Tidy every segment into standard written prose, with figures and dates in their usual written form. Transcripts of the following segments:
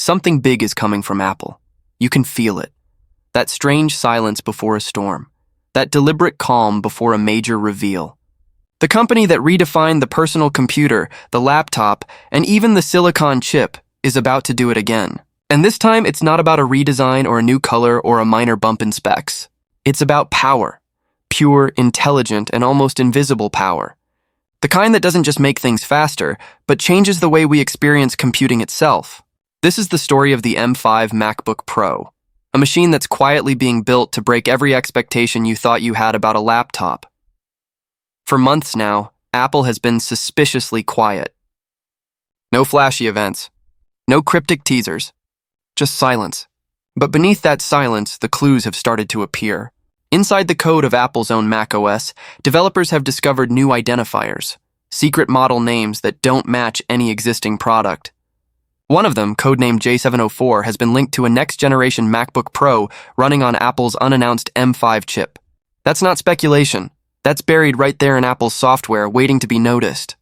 Something big is coming from Apple. You can feel it. That strange silence before a storm. That deliberate calm before a major reveal. The company that redefined the personal computer, the laptop, and even the silicon chip is about to do it again. And this time, it's not about a redesign or a new color or a minor bump in specs. It's about power. Pure, intelligent, and almost invisible power. The kind that doesn't just make things faster, but changes the way we experience computing itself. This is the story of the M5 MacBook Pro, a machine that's quietly being built to break every expectation you thought you had about a laptop. For months now, Apple has been suspiciously quiet. No flashy events, no cryptic teasers, just silence. But beneath that silence, the clues have started to appear. Inside the code of Apple's own macOS, developers have discovered new identifiers, secret model names that don't match any existing product. One of them, codenamed J704, has been linked to a next-generation MacBook Pro running on Apple's unannounced M5 chip. That's not speculation. That's buried right there in Apple's software, waiting to be noticed.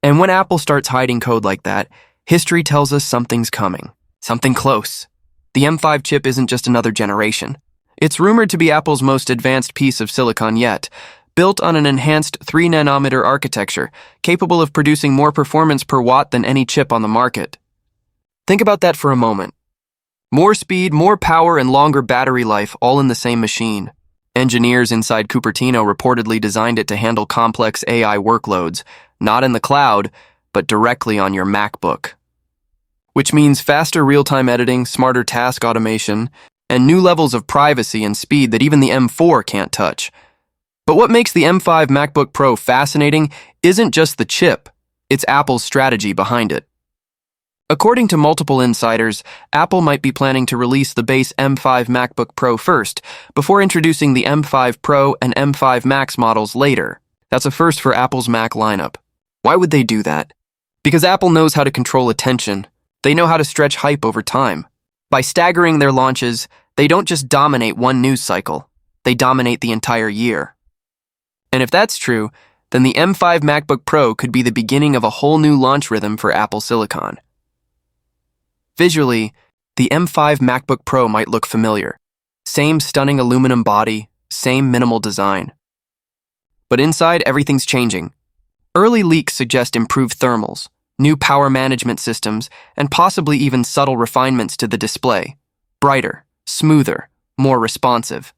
And when Apple starts hiding code like that, history tells us something's coming. Something close. The M5 chip isn't just another generation. It's rumored to be Apple's most advanced piece of silicon yet, built on an enhanced 3nm architecture, capable of producing more performance per watt than any chip on the market. Think about that for a moment. More speed, more power, and longer battery life, all in the same machine. Engineers inside Cupertino reportedly designed it to handle complex AI workloads, not in the cloud, but directly on your MacBook. Which means faster real-time editing, smarter task automation, and new levels of privacy and speed that even the M4 can't touch. But what makes the M5 MacBook Pro fascinating isn't just the chip, it's Apple's strategy behind it. According to multiple insiders, Apple might be planning to release the base M5 MacBook Pro first, before introducing the M5 Pro and M5 Max models later. That's a first for Apple's Mac lineup. Why would they do that? Because Apple knows how to control attention. They know how to stretch hype over time. By staggering their launches, they don't just dominate one news cycle, they dominate the entire year. And if that's true, then the M5 MacBook Pro could be the beginning of a whole new launch rhythm for Apple Silicon. Visually, the M5 MacBook Pro might look familiar. Same stunning aluminum body, same minimal design. But inside, everything's changing. Early leaks suggest improved thermals, new power management systems, and possibly even subtle refinements to the display. Brighter, smoother, more responsive.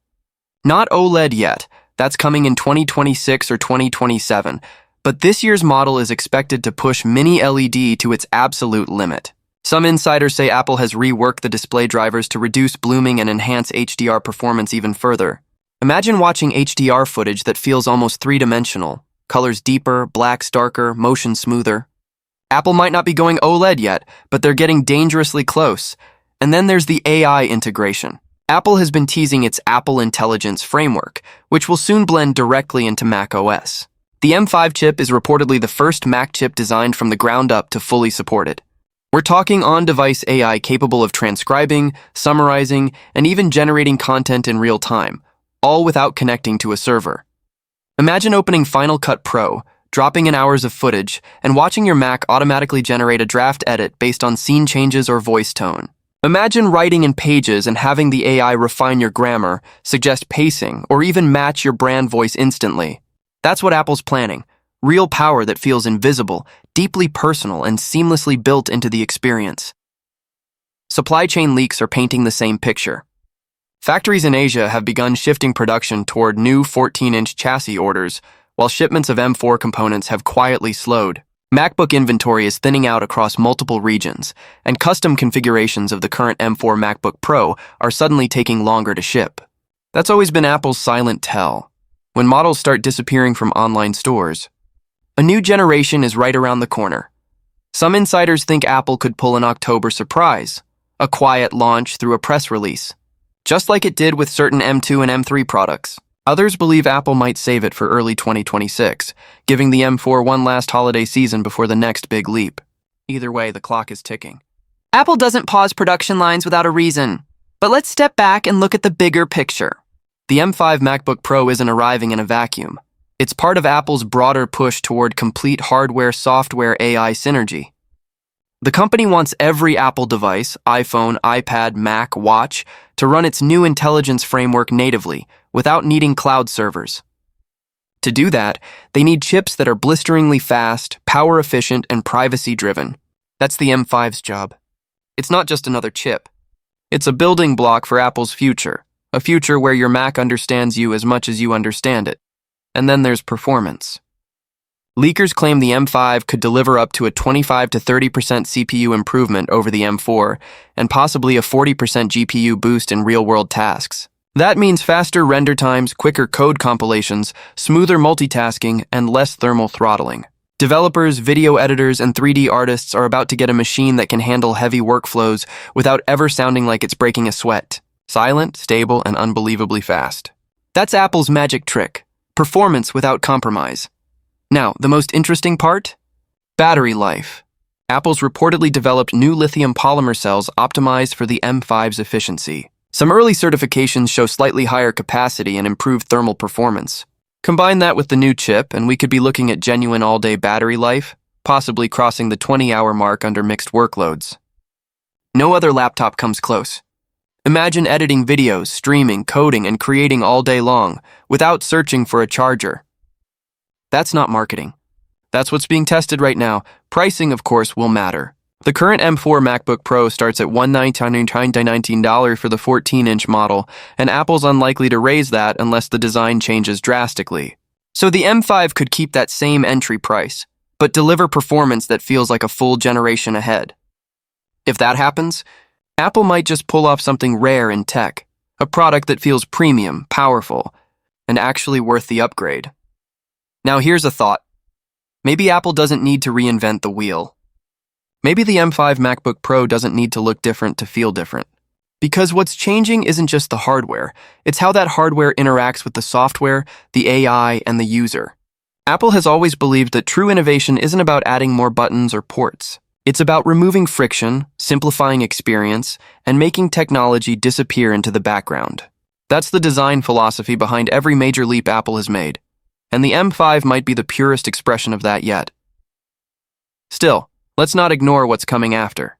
Not OLED yet, that's coming in 2026 or 2027, but this year's model is expected to push Mini LED to its absolute limit. Some insiders say Apple has reworked the display drivers to reduce blooming and enhance HDR performance even further. Imagine watching HDR footage that feels almost three-dimensional. Colors deeper, blacks darker, motion smoother. Apple might not be going OLED yet, but they're getting dangerously close. And then there's the AI integration. Apple has been teasing its Apple Intelligence framework, which will soon blend directly into macOS. The M5 chip is reportedly the first Mac chip designed from the ground up to fully support it. We're talking on-device AI capable of transcribing, summarizing, and even generating content in real time, all without connecting to a server. Imagine opening Final Cut Pro, dropping in hours of footage, and watching your Mac automatically generate a draft edit based on scene changes or voice tone. Imagine writing in Pages and having the AI refine your grammar, suggest pacing, or even match your brand voice instantly. That's what Apple's planning. Real power that feels invisible, deeply personal, and seamlessly built into the experience. Supply chain leaks are painting the same picture. Factories in Asia have begun shifting production toward new 14-inch chassis orders, while shipments of M4 components have quietly slowed. MacBook inventory is thinning out across multiple regions, and custom configurations of the current M4 MacBook Pro are suddenly taking longer to ship. That's always been Apple's silent tell. When models start disappearing from online stores, a new generation is right around the corner. Some insiders think Apple could pull an October surprise, a quiet launch through a press release, just like it did with certain M2 and M3 products. Others believe Apple might save it for early 2026, giving the M4 one last holiday season before the next big leap. Either way, the clock is ticking. Apple doesn't pause production lines without a reason. But let's step back and look at the bigger picture. The M5 MacBook Pro isn't arriving in a vacuum. It's part of Apple's broader push toward complete hardware-software AI synergy. The company wants every Apple device, iPhone, iPad, Mac, Watch, to run its new intelligence framework natively, without needing cloud servers. To do that, they need chips that are blisteringly fast, power-efficient, and privacy-driven. That's the M5's job. It's not just another chip. It's a building block for Apple's future, a future where your Mac understands you as much as you understand it. And then there's performance. Leakers claim the M5 could deliver up to a 25 to 30% CPU improvement over the M4, and possibly a 40% GPU boost in real-world tasks. That means faster render times, quicker code compilations, smoother multitasking, and less thermal throttling. Developers, video editors, and 3D artists are about to get a machine that can handle heavy workflows without ever sounding like it's breaking a sweat. Silent, stable, and unbelievably fast. That's Apple's magic trick. Performance without compromise. Now, the most interesting part? Battery life. Apple's reportedly developed new lithium polymer cells optimized for the M5's efficiency. Some early certifications show slightly higher capacity and improved thermal performance. Combine that with the new chip, and we could be looking at genuine all-day battery life, possibly crossing the 20-hour mark under mixed workloads. No other laptop comes close. Imagine editing videos, streaming, coding, and creating all day long, without searching for a charger. That's not marketing. That's what's being tested right now. Pricing, of course, will matter. The current M4 MacBook Pro starts at $119 for the 14-inch model, and Apple's unlikely to raise that unless the design changes drastically. So the M5 could keep that same entry price, but deliver performance that feels like a full generation ahead. If that happens, Apple might just pull off something rare in tech, a product that feels premium, powerful, and actually worth the upgrade. Now here's a thought. Maybe Apple doesn't need to reinvent the wheel. Maybe the M5 MacBook Pro doesn't need to look different to feel different. Because what's changing isn't just the hardware, it's how that hardware interacts with the software, the AI, and the user. Apple has always believed that true innovation isn't about adding more buttons or ports. It's about removing friction, simplifying experience, and making technology disappear into the background. That's the design philosophy behind every major leap Apple has made. And the M5 might be the purest expression of that yet. Still, let's not ignore what's coming after.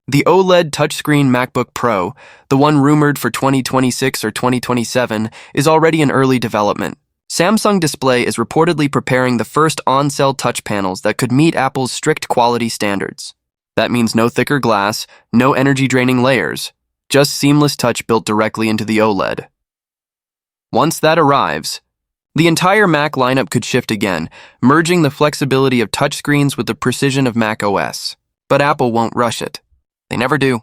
The OLED touchscreen MacBook Pro, the one rumored for 2026 or 2027, is already in early development. Samsung Display is reportedly preparing the first on-cell touch panels that could meet Apple's strict quality standards. That means no thicker glass, no energy-draining layers, just seamless touch built directly into the OLED. Once that arrives, the entire Mac lineup could shift again, merging the flexibility of touchscreens with the precision of Mac OS. But Apple won't rush it. They never do.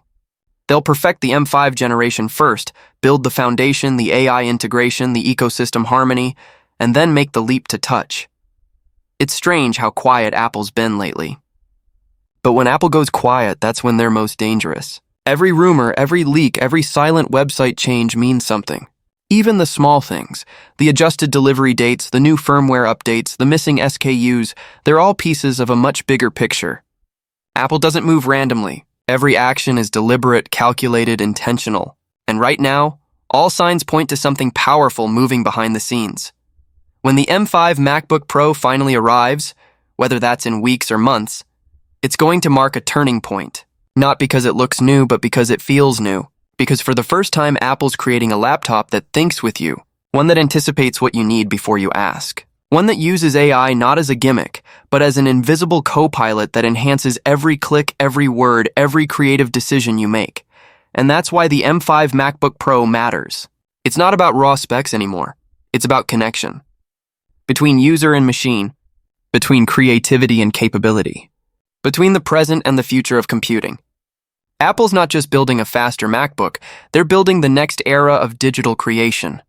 They'll perfect the M5 generation first, build the foundation, the AI integration, the ecosystem harmony, and then make the leap to touch. It's strange how quiet Apple's been lately. But when Apple goes quiet, that's when they're most dangerous. Every rumor, every leak, every silent website change means something. Even the small things, the adjusted delivery dates, the new firmware updates, the missing SKUs, they're all pieces of a much bigger picture. Apple doesn't move randomly. Every action is deliberate, calculated, intentional. And right now, all signs point to something powerful moving behind the scenes. When the M5 MacBook Pro finally arrives, whether that's in weeks or months, it's going to mark a turning point. Not because it looks new, but because it feels new. Because for the first time, Apple's creating a laptop that thinks with you, one that anticipates what you need before you ask. One that uses AI not as a gimmick, but as an invisible co-pilot that enhances every click, every word, every creative decision you make. And that's why the M5 MacBook Pro matters. It's not about raw specs anymore. It's about connection. Between user and machine, between creativity and capability, between the present and the future of computing. Apple's not just building a faster MacBook, they're building the next era of digital creation.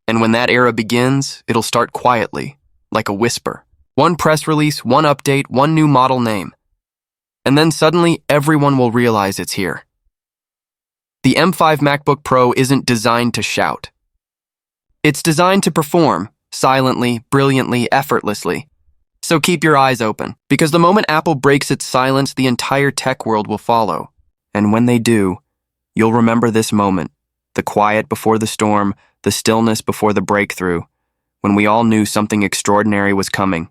And when that era begins, it'll start quietly, like a whisper. One press release, one update, one new model name. And then suddenly, everyone will realize it's here. The M5 MacBook Pro isn't designed to shout. It's designed to perform, silently, brilliantly, effortlessly. So keep your eyes open, because the moment Apple breaks its silence, the entire tech world will follow. And when they do, you'll remember this moment, the quiet before the storm, the stillness before the breakthrough, when we all knew something extraordinary was coming.